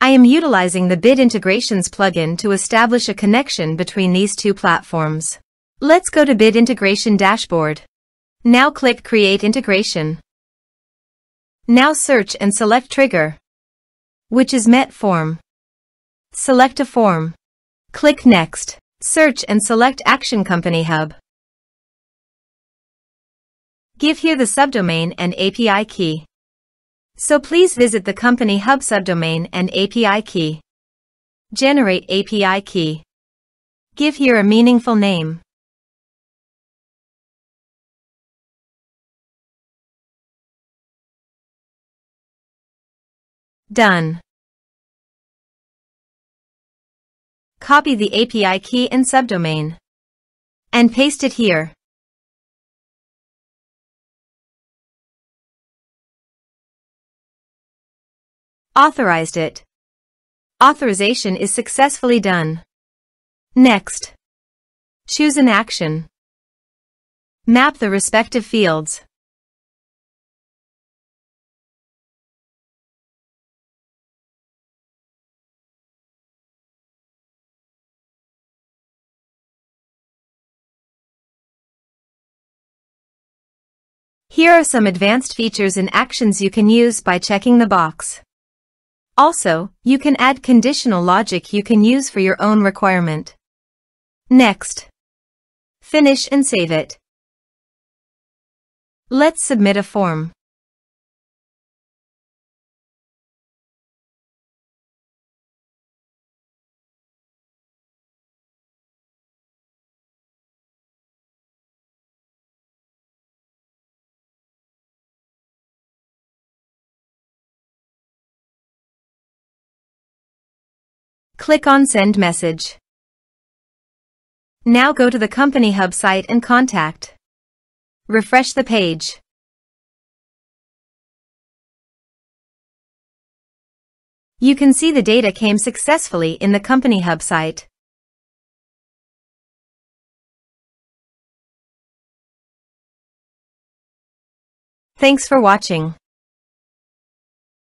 I am utilizing the Bit Integrations plugin to establish a connection between these two platforms. Let's go to Bit Integration Dashboard. Now click Create Integration. Now search and select Trigger, which is MetForm. Select a form. Click Next. Search and select Action CompanyHub. Give here the subdomain and API key. So please visit the CompanyHub subdomain and API key. Generate API key. Give here a meaningful name. Done. Copy the API key and subdomain and paste it here. Authorized it. Authorization is successfully done. Next. Choose an action. Map the respective fields. Here are some advanced features and actions you can use by checking the box. Also, you can add conditional logic you can use for your own requirement. Next. Finish and save it. Let's submit a form. Click on Send Message. Now go to the CompanyHub site and contact. Refresh the page. You can see the data came successfully in the CompanyHub site. Thanks for watching.